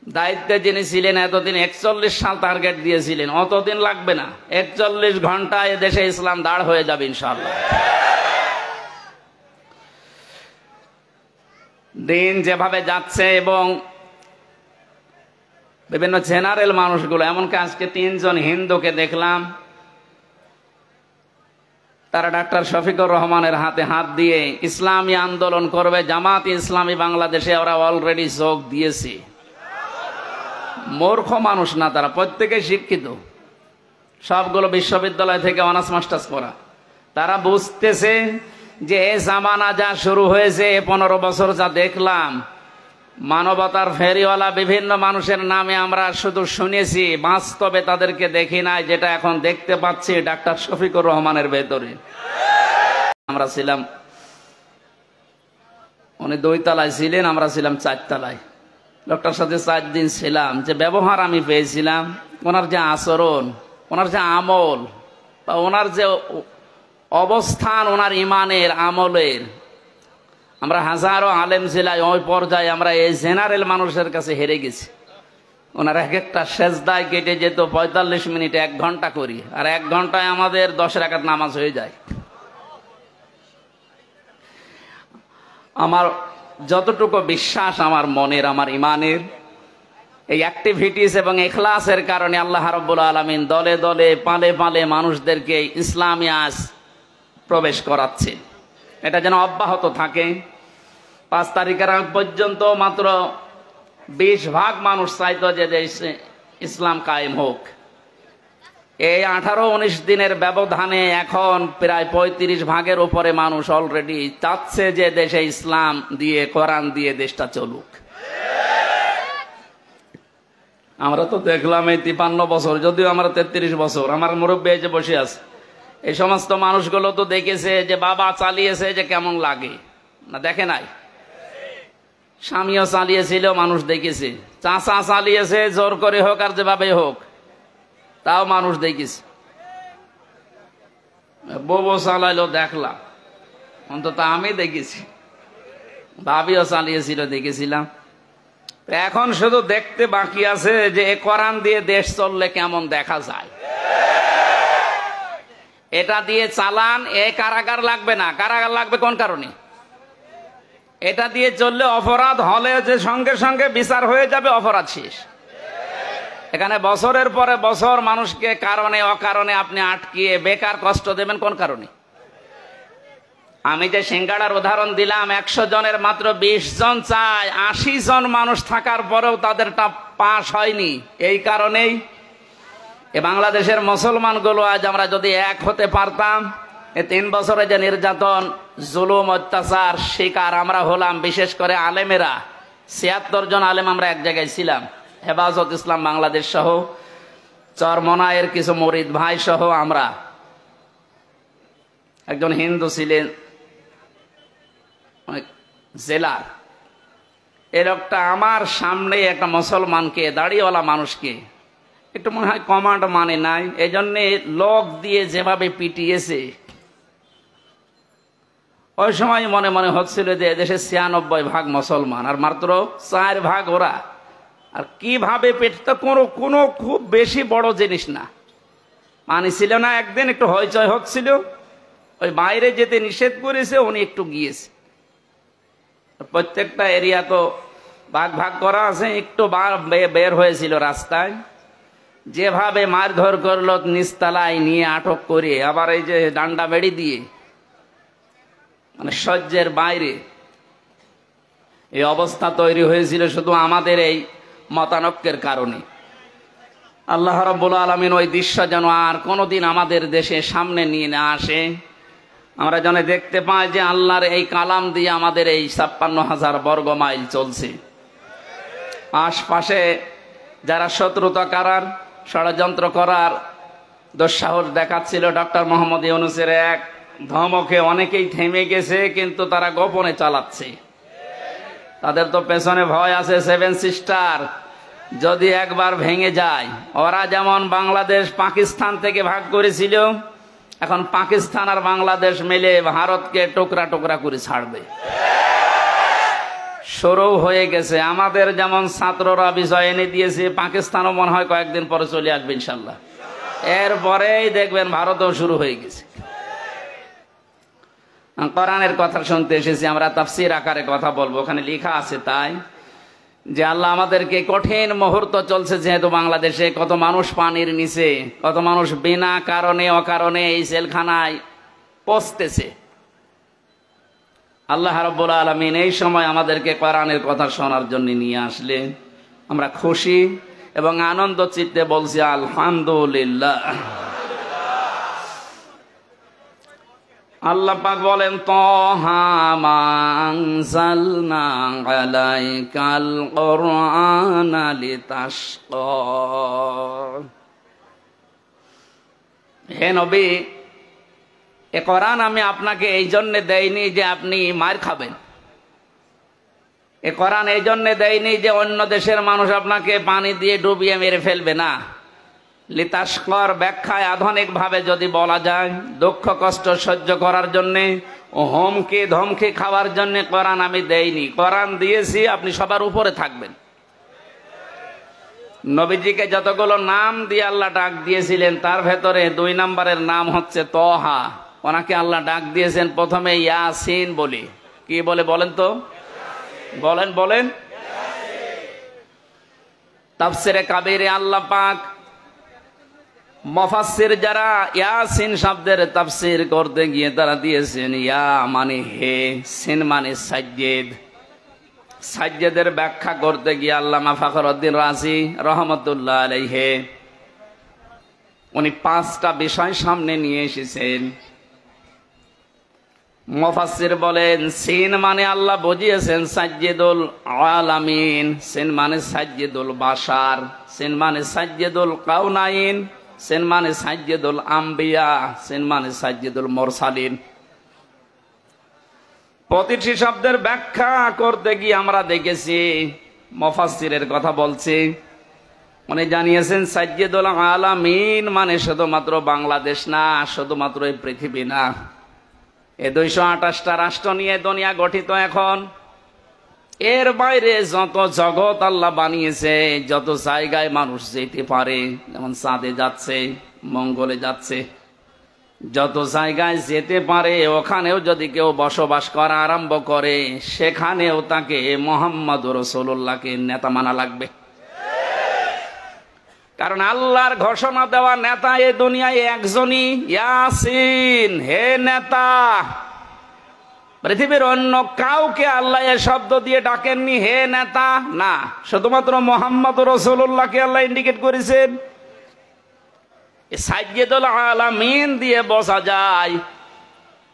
দায়িত্বে যিনি ছিলেন এতদিন 41 সাল টার্গেট দিয়েছিলেন, অতদিন লাগবে না, 41 ঘন্টায় দেশে ইসলাম দাঁড় হয়ে যাবে ইনশাআল্লাহ। দিন যেভাবে যাচ্ছে এবং বিভিন্ন জেনারেল মানুষগুলো, এমনকি আজকে 3 জন হিন্দুকে দেখলাম, তারা ডাক্তার শফিকুর রহমানের হাতে হাত দিয়ে ইসলামী আন্দোলন করবে, জামাত ইসলামী বাংলাদেশে ওরা অলরেডি যোগ দিয়েছে। মূর্খ মানুষ না তারা, প্রত্যেকে শিক্ষিত, সবগুলো বিশ্ববিদ্যালয় থেকে অনার্স মাস্টার্স করা। তারা বুঝতেছে যে এই জামানা যা শুরু হয়েছে, 15 বছর যা দেখলাম, মানবতার ফেরিওয়ালা বিভিন্ন মানুষের নামে আমরা শুধু শুনেছি, বাস্তবে তাদেরকে দেখি নাই, যেটা এখন দেখতে পাচ্ছি ডাক্তার শফিকুর রহমানের ভেতরে। আমরা ছিলাম, উনি 2 তলায় ছিলেন, আমরা ছিলাম 4 তলায়। লোকটার সাথে 4 দিন ছিলাম। যে ব্যবহার আমি পেয়েছিলাম, ওনার যে আচরণ, ওনার যে আমল, বা ওনার যে অবস্থান, ওনার ইমানের আমলের, আমরা হাজারো আলেম ছিলাম ওই পর্যায়ে, আমরা এই জেনারেল মানুষের কাছে হেরে গেছি। ওনার এক একটা সেজদায় কেটে যেত 45 মিনিটে 1 ঘন্টা করি, আর 1 ঘন্টায় আমাদের 10 রাকাত নামাজ হয়ে যায়। আমার যতটুকু বিশ্বাস আমার মনের, আমার ইমানের, এই অ্যাক্টিভিটিস এবং ইখলাসের কারণে আল্লাহ রাব্বুল আলামিন দলে দলে পালে পালে মানুষদেরকে ইসলামী আজ প্রবেশ করাচ্ছে। এটা যেন অব্যাহত থাকে। 5 তারিখের আগ পর্যন্ত মাত্র 20 ভাগ মানুষ চাইতো যে দেশে ইসলাম কায়েম হোক। এই 18-19 দিনের ব্যবধানে এখন প্রায় 35 ভাগের উপরে মানুষ অলরেডি চাচ্ছে যে দেশে ইসলাম দিয়ে, কোরআন দিয়ে দেশটা চলুক। আমরা তো দেখলাম এই 53 বছর, যদিও আমরা 33 বছর, আমার মুরব্বী যে বসে আছে, এই সমস্ত মানুষগুলো তো দেখেছে যে বাবা চালিয়েছে যে কেমন লাগে না, দেখে নাই? স্বামীও চালিয়েছিল, মানুষ দেখেছে। চাচা চালিয়েছে, জোর করে হোক আর যেভাবে হোক, তাও মানুষ দেখেছে। বউ চালাইলো, দেখলাম, অন্তত আমি দেখেছি। ভাবিও চালিয়েছিল, দেখেছিলাম। এখন শুধু দেখতে বাকি আছে যে এ কোরআন দিয়ে দেশ চললে কেমন দেখা যায়। এটা দিয়ে চালান, এ কারাগার লাগবে না। কারাগার লাগবে কোন কারণে? এটা দিয়ে চললে অপরাধ হলে যে সঙ্গে সঙ্গে বিচার হয়ে যাবে, অপরাধ শেষ। এখানে বছরের পরে বছর মানুষকে কারণে অকারণে আপনি আটকিয়ে বেকার কষ্ট দেবেন কোন কারণে? আমি যে সিঙ্গাড়ার উদাহরণ দিলাম, 100 জনের মাত্র 20 জন চায়, 80 জন মানুষ থাকার পরেও তাদেরটা পাস হয়নি। এই কারণেই এ বাংলাদেশের মুসলমানগুলো আজ আমরা যদি এক হতে পারতাম, এ 3 বছরে যে নির্যাতন, জুলুম, অত্যাচার শিকার আমরা হলাম, বিশেষ করে আলেমেরা, 76 জন আলেম আমরা এক জায়গায় ছিলাম, হেফাজত ইসলাম বাংলাদেশ সহ, চরমনায়ের কিছু মুরিদ ভাই সহ। আমরা, একজন হিন্দু ছিলেন জেলার, এই লোকটা আমার সামনে একটা মুসলমানকে, দাড়িওয়ালা মানুষকে, একটু মনে হয় কমান্ড মানে নাই, এই জন্যে লোক দিয়ে যেভাবে পিটিয়েছে, ওই সময় মনে মনে হচ্ছিল যে এদেশে 96 ভাগ মুসলমান আর মাত্র 4 ভাগ ওরা। আর কিভাবে পেটটা কোনো খুব বেশি বড় জিনিস না, পানি ছিল না। একদিন একটু হইচই হচ্ছিল, ওই বাইরে যেতে নিষেধ করেছে, উনি একটু গিয়েছে। প্রত্যেকটা এরিয়া তো ভাগ ভাগ করা আছে, একটু বের হয়েছিল রাস্তায়, যেভাবে মারধর করলো, নিচতলায় নিয়ে আটক করে, আবার এই যে ডান্ডা বেড়ি দিয়ে, মানে সহ্যের বাইরে এই অবস্থা তৈরি হয়েছিল শুধু আমাদের এই মতানৈক্যের কারণে। আল্লাহ রাব্বুল আলামিন ওই দৃশ্য যেন আর কোনোদিন আমাদের দেশে সামনে নিয়ে না আসে। আমরা যেন দেখতে পাই যে আল্লাহর এই কালাম দিয়ে আমাদের এই 56,000 বর্গ মাইল চলছে। আশপাশে যারা শত্রুতা করার, ষড়যন্ত্র করার দুঃসাহস দেখাচ্ছিল, ডক্টর মোহাম্মদ ইউনূসের এক ধমকে অনেকেই থেমে গেছে, কিন্তু তারা গোপনে চালাচ্ছে। তাদের তো পেছনে ভয় আছে 7 সিস্টার, যদি একবার ভেঙে যায়। ওরা যেমন বাংলাদেশ পাকিস্তান থেকে ভাগ করেছিল, এখন পাকিস্তান আর বাংলাদেশ মিলে ভারতকে টুকরা টুকরা করে ছাড়বে। শুরু হয়ে গেছে। আমাদের যেমন ছাত্ররা বিষয় এনে দিয়েছে, পাকিস্তানও মনে হয় কয়েকদিন পরে চলে আসবে ইনশাল্লাহ। এরপরেই দেখবেন ভারতও শুরু হয়ে গেছে। কোরআনের কথা শুনতে এসেছি, আমরা তাফসীর আকারে কথা বলবো। ওখানে লেখা আছে তাই যে আল্লাহ আমাদেরকে, কঠিন মুহূর্ত চলছে যেহেতু বাংলাদেশে, কত মানুষ পানির নিচে, কত মানুষ বিনা কারণে অকারণে এই জেলখানায় পচতেছে। আল্লাহ রাব্বুল আলামিন এই সময় আমাদেরকে কোরআনের কথা শোনার জন্য নিয়ে আসলে আমরা খুশি এবং আনন্দ চিত্তে বলছি আলহামদুলিল্লাহ। আল্লাহ পাক বলেন, তাহা মা আনজালনা আলাইকাল কুরআনা লিতাশকা। হে নবী, এ কোরআন আমি আপনাকে এই জন্য দেইনি যে আপনি মার খাবেন। এ কোরআন এই জন্য দেয়নি যে অন্য দেশের মানুষ আপনাকে পানি দিয়ে ডুবিয়ে মেরে ফেলবে না। লিতাশকর ব্যাখ্যায় আধুনিক ভাবে যদি বলা যায়, দুঃখ কষ্ট সহ্য করার জন্যে ও হুমকি ধমকি খাওয়ার জন্য কোরআন আমি দেইনি। কোরআন দিয়েছি আপনি সবার উপরে থাকবেন। নবীজিকে যতগুলো নাম দিয়ে আল্লাহ ডাক দিয়েছিলেন তার ভেতরে 2 নম্বরের নাম হচ্ছে তহা। ওনাকে আল্লাহ ডাক দিয়েছেন প্রথমে ইয়াসিন বলি। কি বলে বলেন তো? বলেন। তাফসিরে কাবীরে আল্লাহ পাক মুফাসসির যারা ইয়াসিন শব্দের তাফসীর করতে গিয়ে তারা দিয়েছেন ইয়া মানে হে, সিন মানে সাজ্জেদ। সাজ্জেদের ব্যাখ্যা করতে গিয়ে আল্লামা ফখরুদ্দিন রাজি রহমতুল্লাহ আলাইহি উনি 5টা বিষয় সামনে নিয়ে এসেছেন। মুফাসসির বলেন, সিন মানে আল্লাহ বুঝিয়েছেন সাজ্জেদুল আলামিন, সিন মানে সাজ্জেদুল বাশার, সিন মানে সাজ্জেদুল কাউনাইন, সিন মানে সাজ্জেদুল আম্বিয়া, সিন মানে সাজ্জেদুল মুরসালিন। প্রতিটি শব্দের ব্যাখ্যা করতে গিয়ে আমরা দেখেছি, মুফাসসিরের কথা বলছি, উনি জানিয়েছেন সাজ্জেদুল আলামিন মানে শুধুমাত্র বাংলাদেশ না, শুধুমাত্র এই পৃথিবী না, এই 228টা রাষ্ট্র নিয়ে দুনিয়া গঠিত এখন। এর বাইরে যত জগৎ আল্লাহ বানিয়েছে, যত জায়গায় মানুষ যেতে পারে, যেমন চাঁদে যাচ্ছে, মঙ্গলে যাচ্ছে, যত জায়গায় যেতে পারে ওখানেও যদি কেউ বসবাস করা আরম্ভ করে, সেখানেও তাকে মুহাম্মদুর রাসূলুল্লাহকে নেতা মানা লাগবে। কারণ আল্লাহর ঘোষণা দেওয়া নেতা এই দুনিয়ায় একজনই, ইয়াসিন, হে নেতা। পৃথিবীর অন্য কাউকে আল্লাহ এ শব্দ দিয়ে ডাকেননি হে নেতা, না, শুধুমাত্র মুহাম্মদুর রাসূলুল্লাহকে আল্লাহ ইন্ডিকেট করেছেন। সাজ্জেদুল আলামিন দিয়ে বোঝা যায়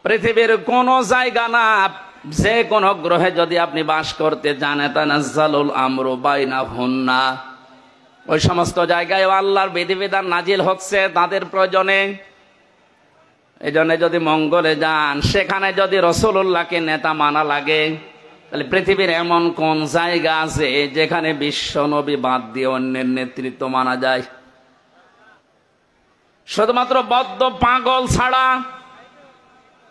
পৃথিবীর কোন জায়গা না, যে কোন গ্রহে যদি আপনি বাস করতে চান, তানাজ্জালুল আমরু বাইনাহুন্না, ওই সমস্ত জায়গায় আল্লাহর বিধিবিধান নাজিল হচ্ছে তাদের প্রয়োজনে। এই জন্য যদি মঙ্গলে যান, সেখানে যদি রাসূলুল্লাহকে নেতা মানা লাগে, তাহলে পৃথিবীর এমন কোন জায়গা আছে যেখানে বিশ্ব নবী বাদ দিয়ে অন্যের নেতৃত্ব মানা যায়? শুধুমাত্র বদ্ধ পাগল ছাড়া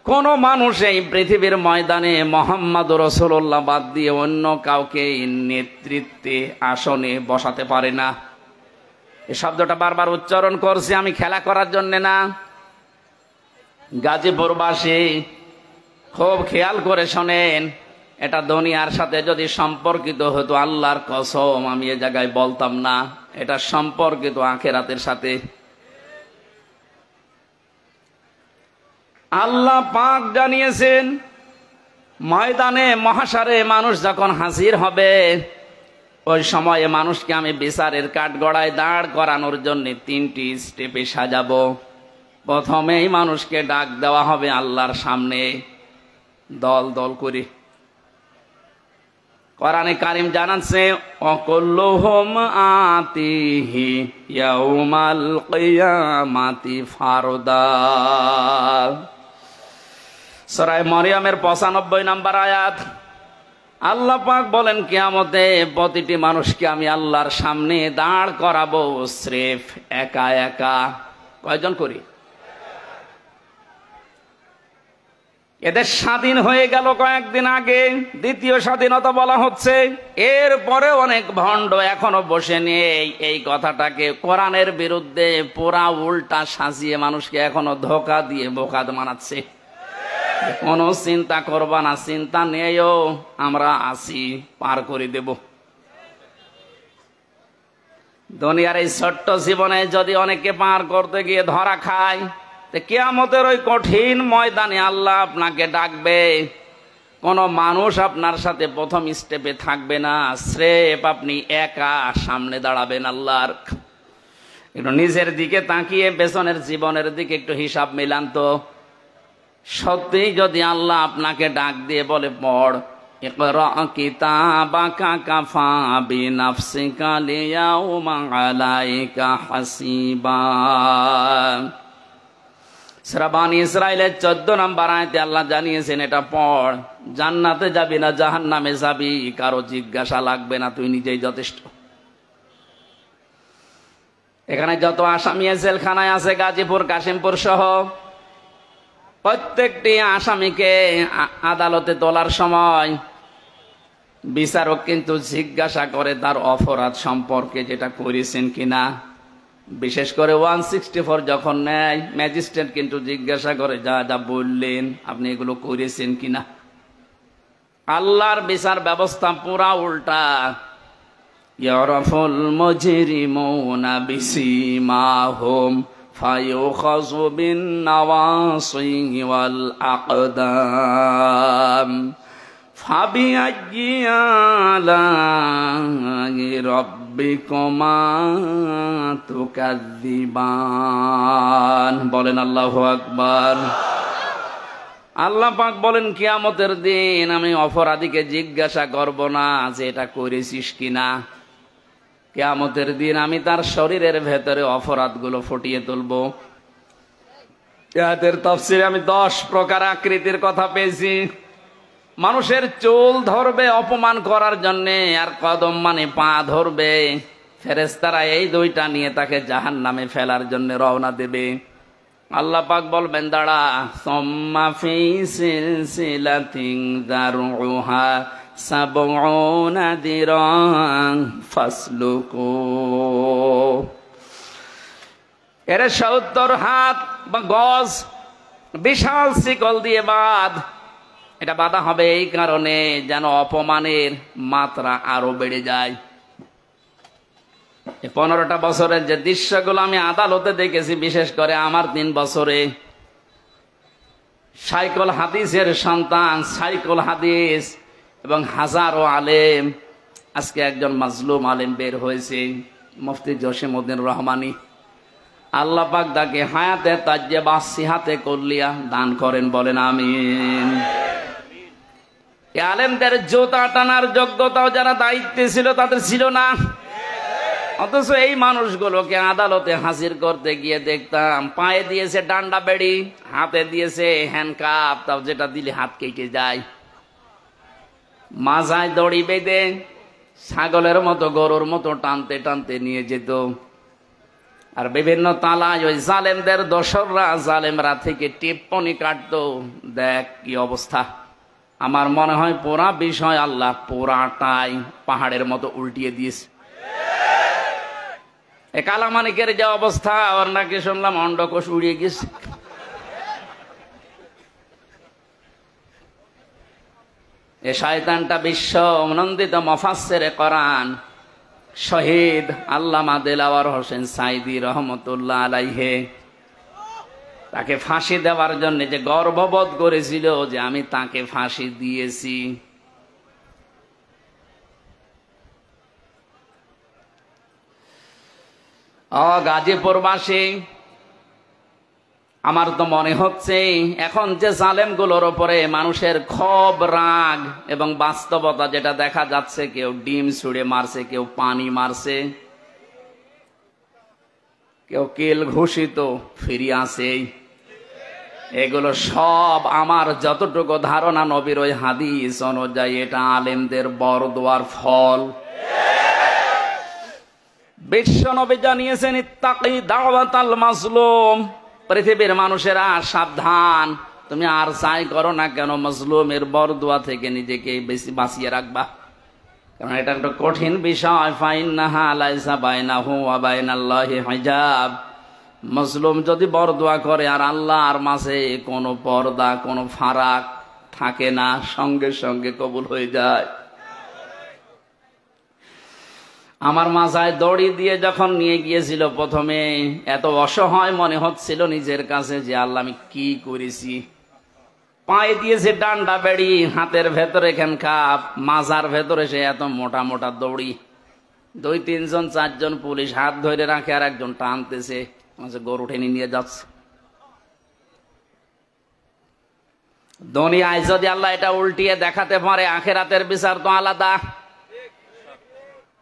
কোন মানুষ এই পৃথিবীর ময়দানে মুহাম্মদুর রাসূলুল্লাহ বাদ দিয়ে অন্য কাউকে নেতৃত্বে আসনে বসাতে পারে না। এই শব্দটা বারবার উচ্চারণ করছি আমি খেলা করার জন্য না। গাজীপুরবাসী খুব খেয়াল করে শোনেন, এটা দুনিয়ার সাথে যদি সম্পর্কিত হতো, আল্লাহর কসম আমি এ জায়গায় বলতাম না, এটা সম্পর্কিত আখিরাতের সাথে। আল্লাহ পাক জানিয়েছেন ময়দানে মহাশারে মানুষ যখন হাজির হবে, ওই সময়ে মানুষকে আমি বিচারের কাঠগড়ায় দাঁড় করানোর জন্য 3টি স্টেপে সাজাবো। প্রথমেই মানুষকে ডাক দেওয়া হবে আল্লাহর সামনে দল দল করে। কোরআনে কারীম জানাচ্ছে অকুল্লুহুম আতিহি ইয়াউমাল কিয়ামাতি ফারদা। সূরা মরিয়মের 95 নম্বর আয়াত। আল্লাহ পাক বলেন কিয়ামতে প্রতিটি মানুষকে আমি আল্লাহর সামনে দাঁড় করাবো স্রেফ একা একা। কয়জন করি? এদের স্বাধীন হয়ে গেল কয়েকদিন আগে, দ্বিতীয় স্বাধীনতা বলা হচ্ছে। এরপরে অনেক ভণ্ড এখনো বসে নেই এই কথাটাকে কোরআনের বিরুদ্ধে পুরা উল্টা সাজিয়ে মানুষকে এখনো ধোকা দিয়ে বোকা বানাচ্ছে। কোনো চিন্তা করবা না, চিন্তা নেইও, আমরা আছি, পার করে দেব। দুনিয়ার এই ছোট্ট জীবনে যদি অনেকে পার করতে গিয়ে ধরা খায়, কিয়ামতের ওই কঠিন ময়দানে আল্লাহ আপনাকে ডাকবে। কোন মানুষ আপনার সাথে প্রথম স্টেপে থাকবে না, স্রেফ আপনি একা সামনে দাঁড়াবেন আল্লাহর। একটু নিজের দিকে তাকিয়ে পেছনের জীবনের দিকে একটু হিসাব মিলান তো। সত্যি যদি আল্লাহ আপনাকে ডাক দিয়ে বলে পড়, ইকরা কিতাবাকা কাফা বিনাফসিকা লিয়াউমা আলাইকা হাসিবা। সূরা বানী ইসরাঈলের 14 নম্বর আয়াতে আল্লাহ জানিয়েছেন, এটা পড়, জান্নাতে যাবি না জাহান্নামে যাবি কারো জিজ্ঞাসা লাগবে না, তুই নিজেই যথেষ্ট। এখানে যত আসামি জেলখানায় আছে গাজীপুর, কাশিমপুর সহ, প্রত্যেকটি আসামিকে আদালতে তোলার সময় বিচারক কিন্তু জিজ্ঞাসা করে তার অপরাধ সম্পর্কে, যেটা করেছেন কিনা। বিশেষ করে 164 যখন নেয়, ম্যাজিস্ট্রেট কিন্তু জিজ্ঞাসা করে যা যা বললেন আপনি এগুলো করেছেন কিনা। আল্লাহর বিচার ব্যবস্থা পুরা উল্টা। ইয়ারাফুল মুজরিমুনা বিসিমাহুম ফায়ুখাযু বিন-নাওয়াসি ওয়াল আকদাম ফাবিআইয়ি আলাই রাব্বিকুমা তুকাযযিবান। বলেন আল্লাহু আকবার। আল্লাহ পাক বলেন, কিয়ামতের দিন আমি অপরাধীকে জিজ্ঞাসা করব না যে এটা করেছিস কিনা। কিয়ামতের দিন আমি তার শরীরের ভেতরে অপরাধগুলো ফুটিয়ে তুলব। এর তাফসীরে আমি 10 প্রকার আকৃতির কথা পেয়েছি। মানুষের চুল ধরবে অপমান করার জন্যে, আর কদম মানে পা ধরবে। ফেরেশতারা এই দুইটা নিয়ে তাকে জাহান্নামে ফেলার জন্য রওনা দেবে। আল্লাহ পাক বলবেন, দাঁড়া, সুম্মা ফি সিলসিলাতিন যারউহা সাবউনা দিরান ফাসলুকু। এর 70 হাত বা গজ বিশাল শিকল দিয়ে বাঁধ। এটা বাধা হবে এই কারণে যেন অপমানের মাত্রা আরো বেড়ে যায়। 15টা বছরের যে দৃশ্যগুলো আমি আদালতে দেখেছি, বিশেষ করে আমার 3 বছরে, সাইকুল হাদিসের সন্তান, সাইকুল হাদিস এবং হাজারো আলেম। আজকে একজন মাজলুম আলেম বের হয়েছে, মুফতি জসিমউদ্দিন রহমানী। আল্লাহ পাক তাকে হায়াতে তাজ্জেবা সিহাতে কুল্লিয়া দান করেন, বলেন আমিন। আলেমদের জোতা টানার যোগ্যতাও যারা দায়িত্বে ছিল তাদের ছিল না। অথচ এই মানুষগুলোকে আদালতে হাজির করতে গিয়ে দেখতাম পায়ে দিয়েছে ডান্ডা বেড়ি, হাতে দিয়েছে হ্যান্ডকাপ, তাও যেটা দিলে হাত কেটে যায়। মাজায় দড়ি বেঁধে ছাগলের মতো গরুর মতো টানতে টানতে নিয়ে যেত। আর বিভিন্ন তালায় ওই জালেমদের দোসররা, জালেমরা থেকে টিপ্পনি কাটতো। দেখ কি অবস্থা। আমার মনে হয় পুরা বিষয় আল্লাহ পুরাটাই পাহাড়ের মতো উল্টিয়ে দিয়েছে। এ কালামানিকের যে অবস্থা, ওর নাকি শুনলাম অন্ডকোষ উড়িয়ে গেছে। এ শয়তানটা বিশ্ব নন্দিত মুফাসসিরে কোরআন শহীদ আল্লামা দেলাওয়ার হোসেন সাইদি রহমতুল্লাহ আলাইহে, তাকে ফাঁসি দেওয়ার জন্য যে গর্ববোধ করেছিল যে আমি তাকে ফাঁসি দিয়েছি। গাজীপুরবাসী, আমার তো মনে হচ্ছে এখন যে জালেমগুলোর উপরে মানুষের ক্ষোভ, রাগ এবং বাস্তবতা যেটা দেখা যাচ্ছে, কেউ ডিম ছুঁড়ে মারছে, কেউ পানি মারছে, কেউ কিল ঘুষিত ফিরিয়ে আসে। এগুলো সব আমার যতটুকু ধারণা নবীর ওই হাদিস অনুযায়ী এটা আলেমদের বরদোয়ার ফল। বিশ্ব নবী জানিয়েছেন, ইত্তাকি দাওয়াতাল মাজলুম, পৃথিবীর মানুষেরা সাবধান, তুমি আর চাই করো না কেন, মজলুমের বরদোয়া থেকে নিজেকে বেশি বাঁচিয়ে রাখবা, কারণ এটা একটা কঠিন বিষয়। ফাইন্নাহা লাইসা বাইনাহু ওয়া বাইনাল্লাহি হিজাব। মজলুম যদি বরদোয়া করে আর আল্লাহর মাঝে কোনো পর্দা, কোনো ফারাক থাকে না, সঙ্গে সঙ্গে কবুল হয়ে যায়। আমার মাথায় দড়ি দিয়ে যখন নিয়ে গিয়েছিল প্রথমে, এত অসহায় মনে হচ্ছিল নিজের কাছে যে আল্লাহ আমি কি করেছি। পায়ে দিয়েছে ডান্ডা বেড়ি, হাতের ভেতরে এখানকার মাজার ভেতরে সে এত মোটা মোটা দড়ি, 2-3 জন 4 জন পুলিশ হাত ধরে রাখে আর একজন টানতেছে, গরু টেনে নিয়ে যাচ্ছে। দুনিয়ায় যদি আল্লাহ এটা উল্টিয়ে দেখাতে পারে, আখেরাতের বিচার তো আলাদা।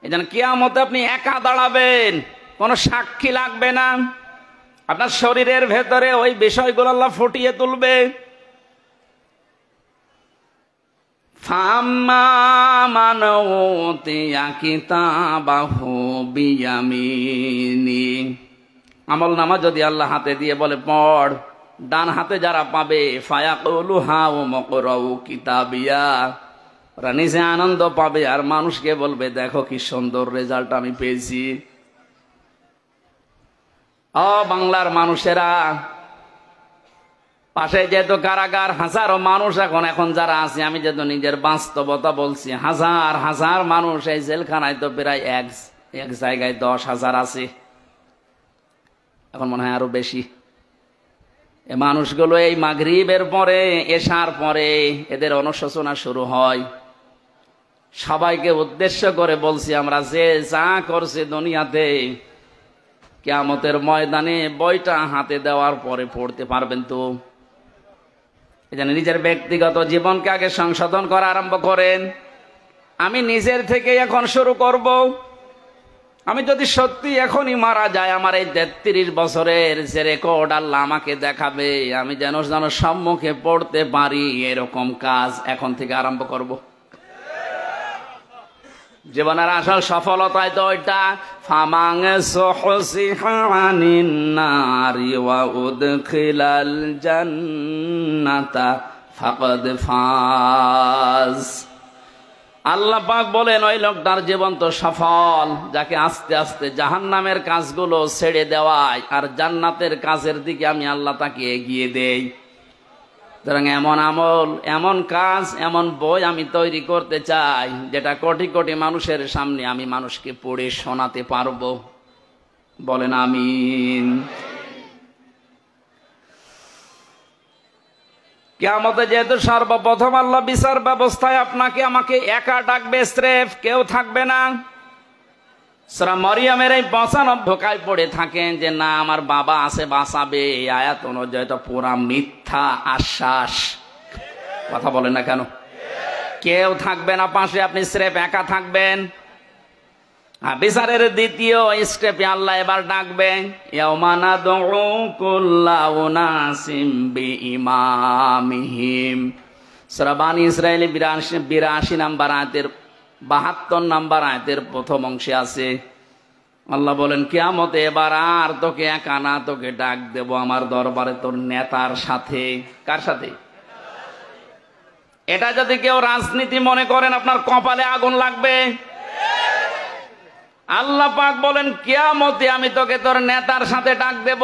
এই জন্য কিয়ামতে আপনি একা দাঁড়াবেন, কোনো সাক্ষী লাগবে না, আপনার শরীরের ভেতরে ওই বিষয়গুলো আল্লাহ ফুটিয়ে তুলবে। ফাম্মা মান উতিয়া কিতাবাহু বিয়ামিনি, আমল নামা যদি আল্লাহ হাতে দিয়ে বলে পড়, ডান হাতে যারা পাবে ফায়াকুলু হাউ মকরাউ কিতাবিয়া, ওরা নিজে আনন্দ পাবে আর মানুষকে বলবে দেখো কি সুন্দর রেজাল্ট আমি পেয়েছি। ও বাংলার মানুষেরা, পাশে যেহেতু কারাগার, হাজারো মানুষ এখন যারা আছে, আমি যেহেতু নিজের বাস্তবতা বলছি, হাজার হাজার মানুষ এই জেলখানায় তো প্রায় এক জায়গায় 10,000 আছে, এখন মনে হয় আরো বেশি। এ মানুষগুলো এই মাগরিবের পরে, এশার পরে এদের অনুশোচনা শুরু হয়। সবাইকে উদ্দেশ্য করে বলছি, আমরা যে যা করছি দুনিয়াতে, কিয়ামতের ময়দানে বইটা হাতে দেওয়ার পরে পড়তে পারবেন তো। এজন্য নিজের ব্যক্তিগত জীবনকে আগে সংশোধন করা আরম্ভ করেন। আমি নিজের থেকে এখন শুরু করব। আমি যদি সত্যি এখনই মারা যায়, আমার এই 33 বছরের যে রেকর্ড আল্লাহ আমাকে দেখাবে, আমি যেন সম্মুখে পড়তে পারি, এরকম কাজ এখন থেকে আরম্ভ করব। জীবনের আসল সফলতায় তো ওইটা, ফামাং সুহসিহা আনিন নারি ওয়া উদখিলাল জান্নাতা ফাকাদ ফাজ। আল্লাহ পাক বলেন ওই লোকটার জীবন তো সফল, যাকে আস্তে আস্তে জাহান্নামের কাজগুলো ছেড়ে দেওয়ায় আর জান্নাতের কাজের দিকে আমি আল্লাহ তাকে এগিয়ে দেই। সুতরাং এমন আমল, এমন কাজ, এমন বই আমি তৈরি করতে চাই, যেটা কোটি কোটি মানুষের সামনে আমি মানুষকে পড়ে শোনাতে পারবো। বলেন আমিন। কিয়ামতে যেহেতু সর্বপ্রথম আল্লাহ বিচার ব্যবস্থায় আপনাকে আমাকে একা ডাকবে, স্রেফ কেউ থাকবে না। সূরা মরিয়মের এই 95 পড়ে থাকেন যে না আমার বাবা আছে বাঁচাবে, এই আয়াত অনুযায়ী তো পুরা মিথ্যা আশ্বাস। কথা বলেন না কেন? কেউ থাকবে না পাশে, আপনি স্রেফ একা থাকবেন। বিচারের দ্বিতীয় স্টেপে আল্লাহ এবার ডাকবেন, ইয়াউমা নাদউ কুল্লা উনাসিম বিইমামিহিম। সূরা বানী ইসরাঈল 82 নম্বর আয়াতের 72 নম্বর আয়াতের প্রথম অংশে আছে। আল্লাহ বলেন কিয়ামতে এবার আর তোকে একা না, তোকে ডাক দেব আমার দরবারে তোর নেতার সাথে। কার সাথে? এটা যদি কেউ রাজনীতি মনে করেন, আপনার কপালে আগুন লাগবে। আল্লাহ পাক বলেন কিয়ামতে আমি তোকে তোর নেতার সাথে ডাক দেব।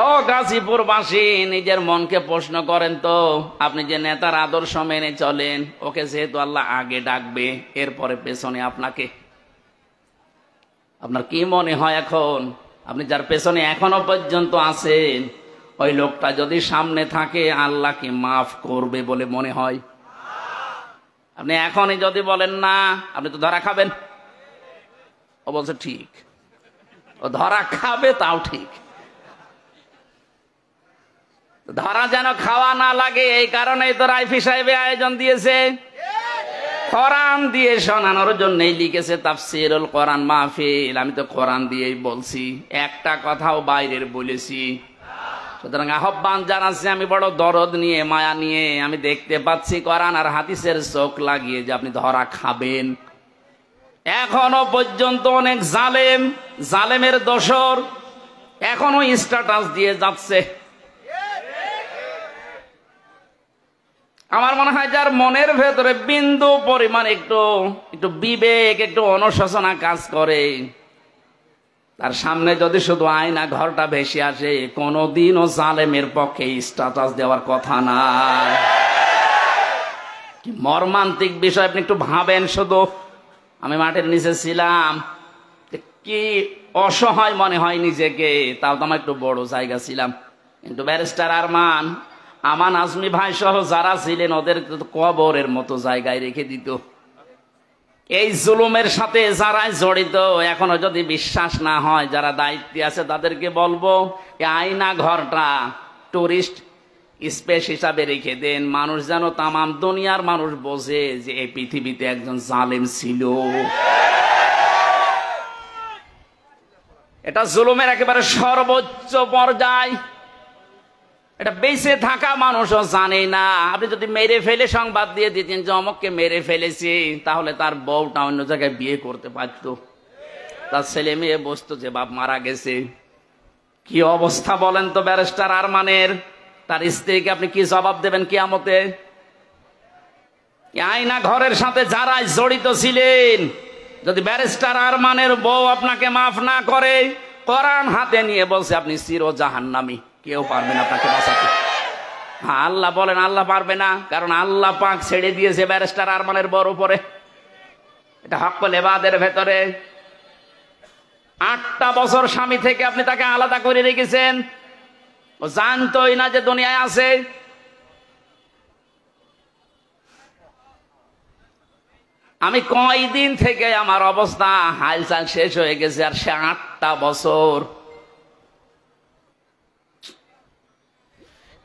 ও গাজীপুরবাসী, নিজের মনকে প্রশ্ন করেন তো, আপনি যে নেতার আদর্শ মেনে চলেন, ওকে যেহেতু আল্লাহ আগে ডাকবে, এরপরে পেছনে আপনাকে, আপনার কি মনে হয় এখন আপনি যার পেছনে এখনো পর্যন্ত আছেন, ওই লোকটা যদি সামনে থাকে আল্লাহ কি মাফ করবে বলে মনে হয়? আপনি এখনই যদি বলেন না, আপনি তো ধরা খাবেন। ও বলছে ঠিক, ও ধরা খাবে, তাও ঠিক। ধরা যেন খাওয়া না লাগে, এই কারণেই তো রাইফি সাহেব আয়োজন দিয়েছে। কোরআন দিয়ে শোনানোর জন্যই লিখেছে তাফসীরুল কোরআন মাহফিল। আমি তো কোরআন দিয়েই বলছি, একটা কথাও বাইরের বলেছি। সুতরাং আহ্বান জানাচ্ছি আমি বড় দরদ নিয়ে, মায়া নিয়ে। আমি দেখতে পাচ্ছি কোরআন আর হাদিসের চোখ লাগিয়ে যে আপনি ধরা খাবেন। এখনো পর্যন্ত অনেক জালেম, জালেমের দোসর এখনো স্ট্যাটাস দিয়ে যাচ্ছে। আমার মনে হয় যার মনের ভেতরে বিন্দু পরিমাণ একটু একটু বিবেক, একটু অনুশোচনা কাজ করে, তার সামনে যদি শুধু আয়না ঘরটা ভেসে আসে, কোনোদিনও জালেমের পক্ষে স্ট্যাটাস দেওয়ার কথা না। কি মর্মান্তিক বিষয়, আপনি একটু ভাবেন। শুধু আমি মাটির নিচে ছিলাম, কি অসহায় মনে হয় নিজেকে, তাও তো আমার একটু বড় জায়গা ছিলাম। কিন্তু ব্যারিস্টার আরমান, আমান আজমি ভাই সহ যারা ছিলেন ওদের কবরের মতো জায়গায় রেখে দিত। এই জুলুমের সাথে যারা জড়িত, এখনো যদি বিশ্বাস না হয়, যারা দায়িত্বে আছে তাদেরকে বলবো, এই আয়না ঘরটা টুরিস্ট স্পেস হিসাবে রেখে দেন। মানুষ যেন, তামাম দুনিয়ার মানুষ বোঝে যে এই পৃথিবীতে একজন জালেম ছিল। এটা জুলুমের একেবারে সর্বোচ্চ পর্যায়। এটা বেঁচে থাকা মানুষও জানে না। আপনি যদি মেরে ফেলে সংবাদ দিয়ে দিতেন যে অমুককে মেরে ফেলেছি, তাহলে তার বউটা অন্য জায়গায় বিয়ে করতে পারত, তার ছেলে মেয়ে বসতো যে বাপ মারা গেছে। কি অবস্থা বলেন তো ব্যারিস্টার আরমানের? তার স্ত্রীকে আপনি কি জবাব দেবেন কিয়ামতে? আয়না ঘরের সাথে যারা জড়িত ছিলেন, যদি ব্যারিস্টার আরমানের বউ আপনাকে মাফ না করে, কোরআন হাতে নিয়ে বলছে আপনি চির জাহান্নামী, কেউ পারবে না আপনাকে বাঁচাতে। হ্যাঁ, আল্লাহ বলেন আল্লাহ পারবে না, কারণ আল্লাহ পাক ছেড়ে দিয়েছে ব্যারিস্টার আরমানের বড় উপরে। এটা হক্কুল ইবাদের ভেতরে 8টা বছর স্বামী থেকে আপনি তাকে আলাদা করে রেখেছেন, ও জানতোই না যে দুনিয়ায় আছে। আমি কয়দিন থেকে আমার অবস্থা হালচাল শেষ হয়ে গেছে, আর সে 8টা বছর।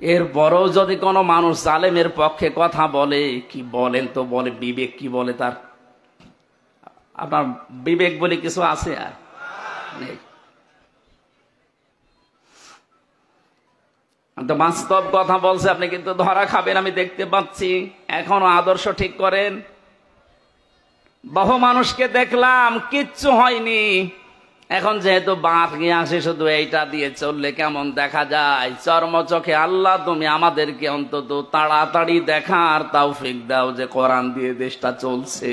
এরপরও যদি কোনো মানুষ জালেমের পক্ষে কথা বলে, কি বলেন তো বলে, বিবেক কি বলে তার? আপনার বিবেক বলে কিছু আছে আর নেই। তো বাস্তব কথা বলছে, আপনি কিন্তু ধরা খাবেন, আমি দেখতে পাচ্ছি। এখনো আদর্শ ঠিক করেন। বহু মানুষকে দেখলাম কিচ্ছু হয়নি, এখন যেহেতু বাঁধ গিয়ে আসে, শুধু এইটা দিয়ে চললে কেমন দেখা যায়। চর্মচোখে আল্লাহ তুমি আমাদেরকে অন্তত তাড়াতাড়ি দেখার তৌফিক দাও যে কোরআন দিয়ে দেশটা চলছে।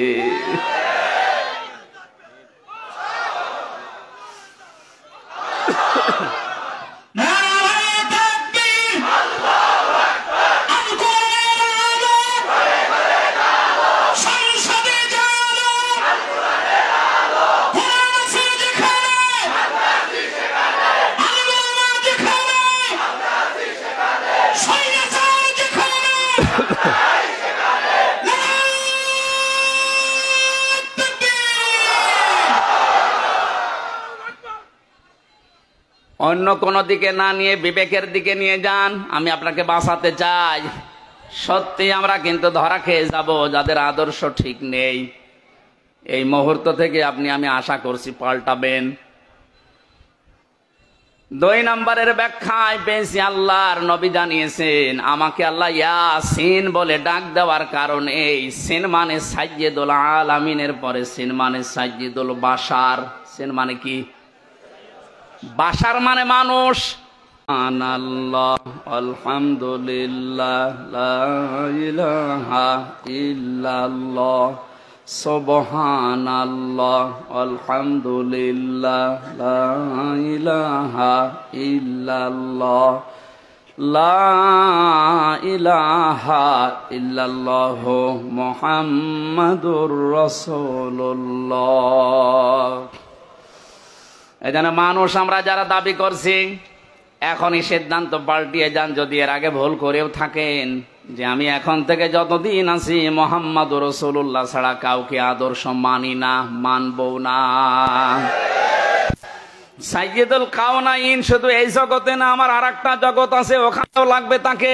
অন্য কোন দিকে না নিয়ে বিবেকের দিকে নিয়ে যান। আমি আপনাকে বাঁচাতে চাই। সত্যি আমরা কিন্তু ধরা খেয়ে যাব যাদের আদর্শ ঠিক নেই। এই মুহূর্ত থেকে আমি আশা করছি পাল্টাবেন। 2 নম্বরের ব্যাখ্যায় পেয়েছি, আল্লাহর নবী জানিয়েছেন, আমাকে আল্লাহ ইয়াসিন বলে ডাক দেওয়ার কারণে, সিন মানে সাইয়্যিদুল আলামিনের পরে সিন মানে সাইয়্যিদুল বাশার। সিন মানে কি? বাশার মানে মানুষ। আনাল্লাহ আলহামদুলিল্লাহ লা ইলাহা ইল্লাল্লাহ সুবহানাল্লাহ আলহামদুলিল্লাহ লা ইলাহা ইল্লাল্লাহ লা ইলাহা ইল্লাল্লাহ মুহাম্মাদুর রাসূলুল্লাহ। এজন্য মানুষ আমরা যারা দাবি করছি, এখনই সিদ্ধান্ত পাল্টিয়ে যান, যদি এর আগে ভুল করেও থাকেন, যে আমি এখন থেকে যতদিন আছি মুহাম্মাদুর রাসূলুল্লাহ ছাড়া কাউকে আদর্শ মানি না, মানবো না। সাইয়্যিদুল কাওনাইন শুধু এই জগতে না, আমার আরেকটা জগৎ আছে, ওখানেও লাগবে তাকে।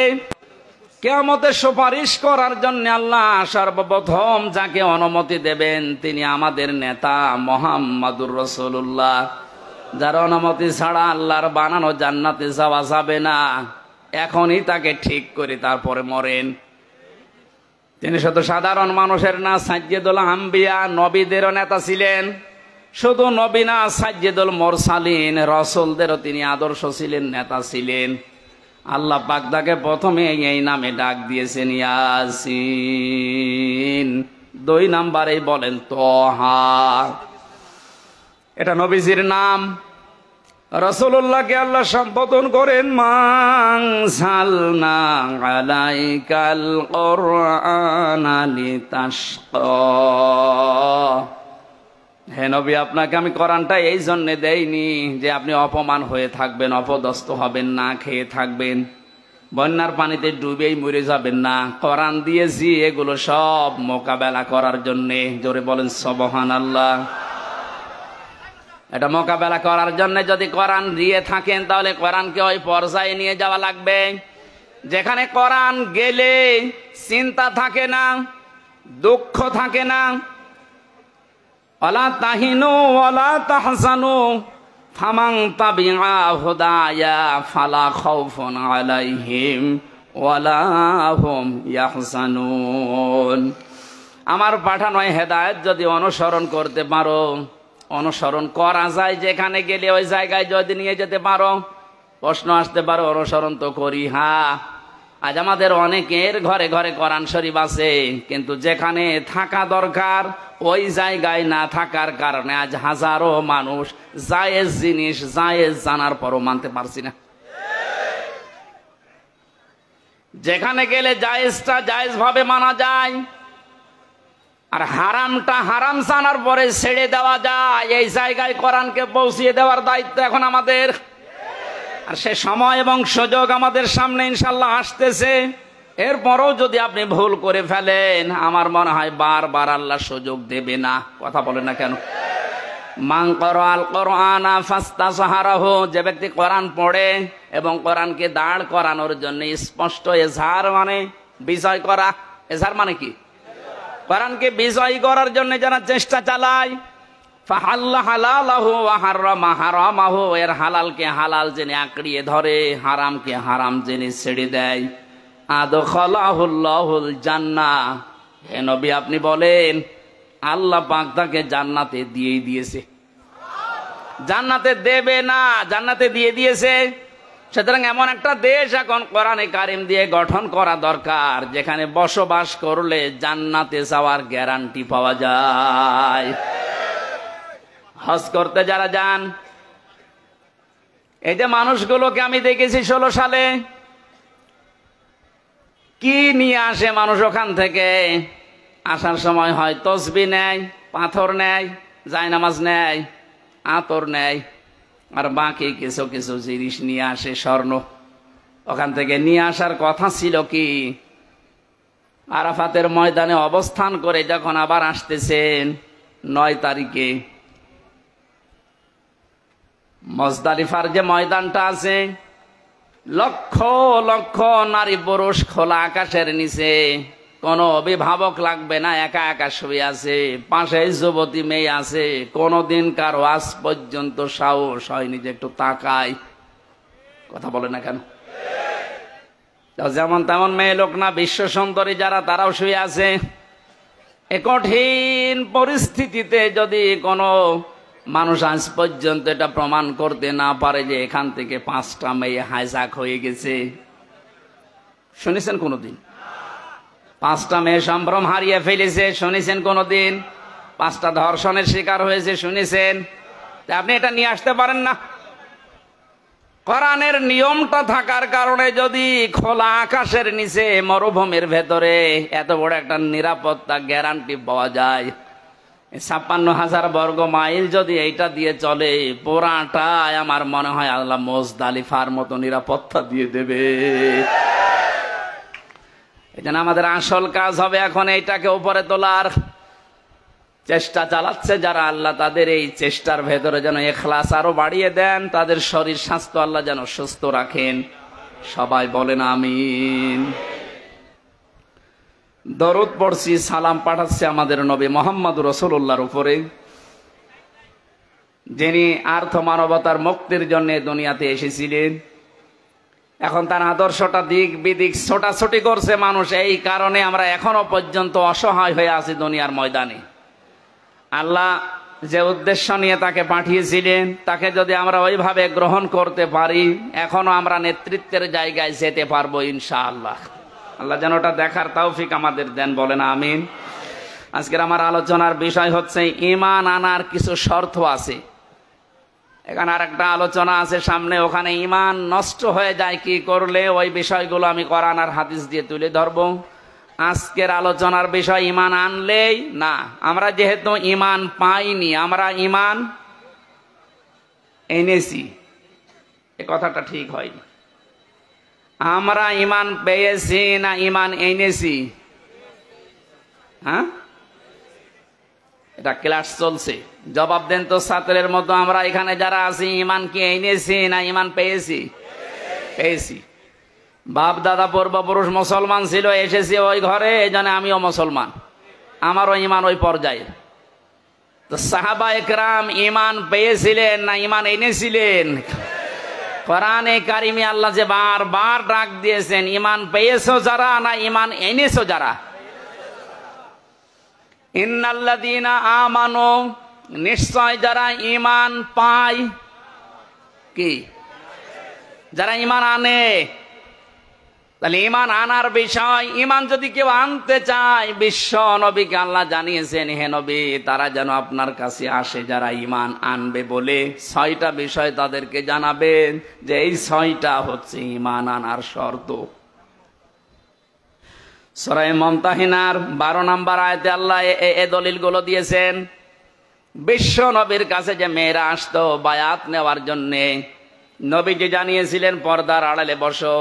কিয়ামতে সুপারিশ করার জন্য আল্লাহ সর্বপ্রথম যাকে অনুমতি দেবেন তিনি আমাদের নেতা মুহাম্মাদুর রাসূলুল্লাহ। যার অনুমতি ছাড়া আল্লাহর বানানো জান্নাতে যাওয়া যাবে না। এখনই তাকে ঠিক করে তারপরে মরেন। তিনি শুধু সাধারণ মানুষের না, সাইয়্যিদুল আম্বিয়া, নবীদেরও নেতা ছিলেন। শুধু নবী না, সাইয়্যিদুল মুরসালিন, রাসূলদেরও তিনি আদর্শ ছিলেন, নেতা ছিলেন। আল্লাহ পাক তাকে প্রথমে এই নামে ডাক দিয়েছেন ইয়াসিন, 2 নাম্বারে বলেন তহা। এটা নবীজির নাম। রাসূলুল্লাহকে আল্লাহ সম্বোধন করেন মানসালনা আলাইকাল কুরআনা লিতাশকা। হে নবী, আপনাকে আমি কোরআনটা এই জন্য দেইনি যে আপনি অপমান হয়ে থাকবেন, অপদস্থ হবেন, না খেয়ে থাকবেন, বন্যার পানিতে ডুবেই মরে যাবেন না। কোরআন দিয়েছি এগুলো সব মোকাবেলা করার জন্যে। জোরে বলেন সুবহানাল্লাহ। এটা মোকাবেলা করার জন্য যদি কোরআন দিয়ে থাকেন তাহলে কোরআনকে ওই পর্যায়ে নিয়ে যাওয়া লাগবে যেখানে কোরআন গেলে চিন্তা থাকে না, দুঃখ থাকে না। ওয়ালা তাহিনু ওয়ালা তাহজানু ফামান তাবিআ হুদায়া ফালা খাউফুন আলাইহিম ওয়ালা হুম ইয়াহজানুন। আমার পাঠানো হেদায়েত যদি অনুসরণ করতে পারো, অনুসরণ করা যায় যেখানে গেলে ওই জায়গায় যদি নিয়ে যেতে পারো। প্রশ্ন আসতে পারো অনুসরণ তো করি, হ্যাঁ। আজ আমাদের অনেকের ঘরে ঘরে কোরআন শরীফ আছে, কিন্তু যেখানে থাকা দরকার ওই জায়গায় না থাকার কারণে আজ হাজারো মানুষ জায়েজ জিনিস জায়েজ জানার পরও মানতে পারছি না। যেখানে গেলে জায়েজটা জায়েজ ভাবে মানা যায় আর হারামটা হারাম জানার পরে ছেড়ে দেওয়া যায়, এই জায়গায় কোরআনকে পৌঁছিয়ে দেওয়ার দায়িত্ব এখন আমাদের। আর সে সময় এবং সুযোগ আমাদের সামনে ইনশাল্লাহ আসতেছে। এরপরও যদি আপনি ভুল করে ফেলেন, আমার মনে হয় বারবার আল্লাহ সুযোগ দেবে না। কথা বলে না কেন? মান ক্বারাআল কুরআনা ফাস্তাযহারাহু, যে ব্যক্তি কোরআন পড়ে এবং কোরআনকে দাঁড় করানোর জন্য স্পষ্ট এজহার মানে বিজয় করা। এজহার মানে কি? কোরআনকে বিজয়ী করার জন্য যারা চেষ্টা চালায়, ফাহাল্লা হালালাহু ওয়া হারামা হারামাহু, এর হালালকে হালাল জেনে আঁকড়িয়ে ধরে, হারামকে হারাম জেনে ছেড়ে দেয়, আদখালাহুল্লাহুল জান্নাহ। হে নবী, আপনি বলেন আল্লাহ পাক তাকে জান্নাতে দিয়েই দিয়েছে। জান্নাতে দেবে না, জান্নাতে দিয়ে দিয়েছে। সুতরাং এমন একটা দেশ এখন কোরআনে কারিম দিয়ে গঠন করা দরকার যেখানে বসবাস করলে জান্নাতে যাওয়ার গ্যারান্টি পাওয়া যায়। হজ করতে যারা যান, এই যে মানুষগুলোকে আমি দেখেছি 16 সালে কি নিয়ে আসে মানুষ ওখান থেকে। আসার সময় হয় তসবিহ নেয়, পাথর নেয়, জায়নামাজ নেয়, আতর নেয়, আর বাকি কিছু কিছু জিনিস নিয়ে আসে, স্বর্ণ। ওখান থেকে নিয়ে আসার কথা ছিল কি, আরাফাতের ময়দানে অবস্থান করে যখন আবার আসতেছেন 9 তারিখে, মুজদালিফার যে ময়দানটা আছে, লক্ষ লক্ষ নারী পুরুষ খোলা আকাশের নিচে, কোনো অভিভাবক লাগবে না, একা একা শুয়ে আছে, পাশে যুবতী মেয়ে আছে। কোনদিন কারো আজ পর্যন্ত সাহস হয়নি যে একটু তাকায়। কথা বলে না কেন? যেমন তেমন মেয়ে লোক না, বিশ্ব সুন্দরী যারা, তারাও শুয়ে আছে। এ কঠিন পরিস্থিতিতে যদি কোনো মানুষ আজ পর্যন্ত এটা প্রমাণ করতে না পারে যে এখান থেকে 5টা মেয়ে হাইজাক হয়ে গেছে, শুনেছেন কোনদিন? 5টা মেয়ে সম্ভ্রম হারিয়ে ফেলেছে, শুনেছেন কোনদিন? 5টা ধর্ষণের শিকার হয়েছে, শুনেছেন? আপনি এটা নিয়ে আসতে পারেন না। কোরআনের নিয়মটা থাকার কারণে যদি খোলা আকাশের নিচে মরুভূমির ভেতরে এত বড় একটা নিরাপত্তা গ্যারান্টি পাওয়া যায়, 56,000 বর্গ মাইল যদি এইটা দিয়ে চলে, পুরাটাই আমার মনে হয় আল্লাহ মুজদালিফার মতো নিরাপত্তা দিয়ে দেবে। এই জন্য আমাদের আসল কাজ হবে এখন এইটাকে উপরে তোলার চেষ্টা চালাচ্ছে যারা, আল্লাহ তাদের এই চেষ্টার ভেতরে যেন ইখলাস আরো বাড়িয়ে দেন, তাদের শরীর স্বাস্থ্য আল্লাহ যেন সুস্থ রাখেন। সবাই বলেন আমিন। দরুদ পড়ছি, সালাম পাঠাচ্ছি আমাদের নবী মুহাম্মদ রাসূলুল্লাহর উপরে, যিনি আর্থ মানবতার মুক্তির জন্য দুনিয়াতে এসেছিলেন। এখন তার আদর্শটা দিক বিদিক ছোটাছুটি করছে মানুষ, এই কারণে আমরা এখনো পর্যন্ত অসহায় হয়ে আছি দুনিয়ার ময়দানে। আল্লাহ যে উদ্দেশ্য নিয়ে তাকে পাঠিয়েছিলেন তাকে যদি আমরা ওইভাবে গ্রহণ করতে পারি, এখনো আমরা নেতৃত্বের জায়গায় যেতে পারবো ইনশাআল্লাহ। আল্লাহ যেন ওটা দেখার তৌফিক আমাদের দেন, বলেন আমিন। আজকের আমার আলোচনার বিষয় হচ্ছে ঈমান আনার কিছু শর্ত আছে। এখানে আর একটা আলোচনা আছে সামনে, ওখানে ঈমান নষ্ট হয়ে যায় কি করলে, ওই বিষয়গুলো আমি কোরআন আর হাদিস দিয়ে তুলে ধরবো। আজকের আলোচনার বিষয় ঈমান আনলেই না, আমরা যেহেতু ঈমান পাইনি, আমরা ঈমান এনেছি, এ কথাটা ঠিক হয়নি। আমরা ঈমান পেয়েছি না ঈমান এনেছি? হ্যাঁ, এটা ক্লাস চলছে, জবাব দেন তো ছাত্রের মতো। আমরা এখানে যারা আছি ঈমান কি এনেছি না ঈমান পেয়েছি? পেয়েছি। বাপ দাদা পূর্বপুরুষ মুসলমান ছিল, এসেছি ওই ঘরে, এই জন্য আমিও মুসলমান, আমারও ঈমান ওই পর্যায়ে। তো সাহাবা একরাম ঈমান পেয়েছিলেন না ঈমান এনেছিলেন? কোরআনে কারিমে আল্লাহ যে বারবার ডাক দিয়েছেন, ঈমান পেয়েছো যারা না ঈমান এনেছো যারা? ইন্নাল্লাযীনা আমানু, নিশ্চয় যারা ঈমান পায়। কি? যারা ঈমান আনে। তাহলে ঈমান আনার বিষয়, ঈমান যদি কেউ আনতে চায়, বিশ্ব নবীকে আল্লাহ জানিয়েছেন, হে নবী তারা যেন আপনার কাছে আসে যারা ঈমান আনবে বলে 6টা বিষয় তাদেরকে জানাবেন, যে এই 6টা হচ্ছে ঈমান আনার শর্ত। সূরা মুমতাহিনার 12 নম্বর আয়াতে আল্লাহ এই দলিলগুলো দিয়েছেন। বিশ্ব নবীর কাছে যে মেয়েরা আসতো বায়াত নেওয়ার জন্যে, নবীজি জানিয়েছিলেন পর্দার আড়ালে বসো,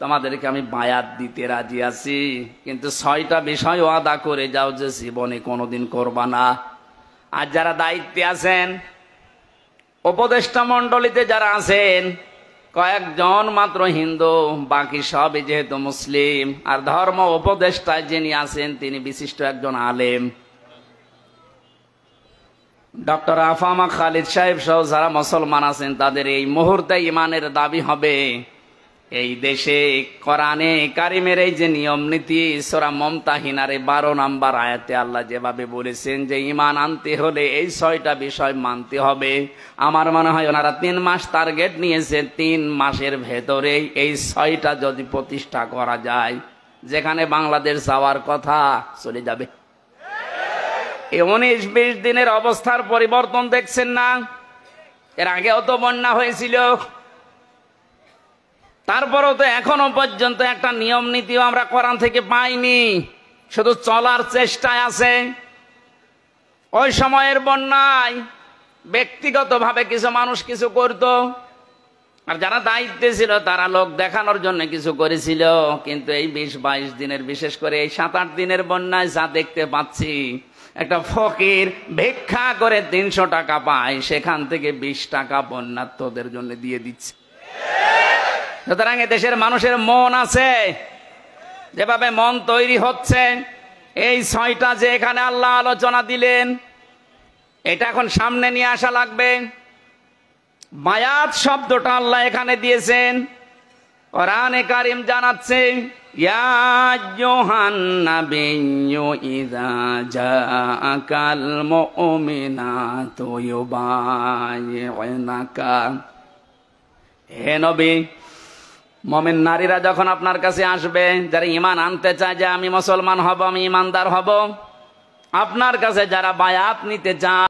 তোমাদেরকে আমি বায়াত দিতে রাজি আছি, কিন্তু 6টা বিষয় ওয়াদা করে যাও যে জীবনে কোনোদিন করবা না। আর যারা দায়িত্বে আছেন, উপদেষ্টা মণ্ডলীতে যারা আছেন, কয়েকজন মাত্র হিন্দু, বাকি সবই যেহেতু মুসলিম। আর ধর্ম উপদেষ্টায় যিনি আছেন তিনি বিশিষ্ট একজন আলেম, ডক্টর আফামা খালিদ সাহেব সহ যারা মুসলমান আছেন, তাদের এই মুহূর্তে ঈমানের দাবি হবে এই দেশে কোরআনে কারিমের এই যে নিয়ম নীতি, সূরা মুমতাহিনার 12 নম্বর আয়াতে আল্লাহ যেভাবে বলেছেন যে ঈমান আনতে হলে এই 6টা বিষয় মানতে হবে। আমার মনে হয় ওনারা 3 মাস টার্গেট নিয়েছে, 3 মাসের ভেতরে এই 6টা যদি প্রতিষ্ঠা করা যায়, যেখানে বাংলাদেশ যাওয়ার কথা চলে যাবে। এই 19-20 দিনের অবস্থার পরিবর্তন দেখছেন না? এর আগেও তো বন্যা হয়েছিল, তারপরেও তো এখনো পর্যন্ত একটা নিয়ম নীতিও আমরা কোরআন থেকে পাইনি, শুধু চলার চেষ্টায় আছে। ওই সময়ের বন্যায় ব্যক্তিগতভাবে কিছু মানুষ কিছু করত, আর যারা দায়িত্বে ছিল তারা লোক দেখানোর জন্য কিছু করেছিল। কিন্তু এই 20-22 দিনের, বিশেষ করে এই 7-8 দিনের বন্যায় যা দেখতে পাচ্ছি, একটা ফকির ভিক্ষা করে 300 টাকা পায়, সেখান থেকে 20 টাকা বন্যার্তদের জন্য দিয়ে দিচ্ছে। সুতরাং দেশের মানুষের মন আছে, যেভাবে মন তৈরি হচ্ছে, এই 6টা যে এখানে আল্লাহ আলোচনা দিলেন, এটা এখন সামনে নিয়ে আসা লাগবে। বায়াত শব্দটা আল্লাহ এখানে দিয়েছেন, কোরআনে কারিম জানাচ্ছে, ইয়া আইয়ুহান নাবিয়্যু ইযা জাআকাল মুমিনাতু ইউবাইয়ুনাকা, হে নবী মুমিন নারীরা যখন আপনার কাছে আসবে, যারা ঈমান আনতে চায় যে আমি মুসলমান হব, আমি ঈমানদার হব, আপনার কাছে যারা বায়াত নিতে চায়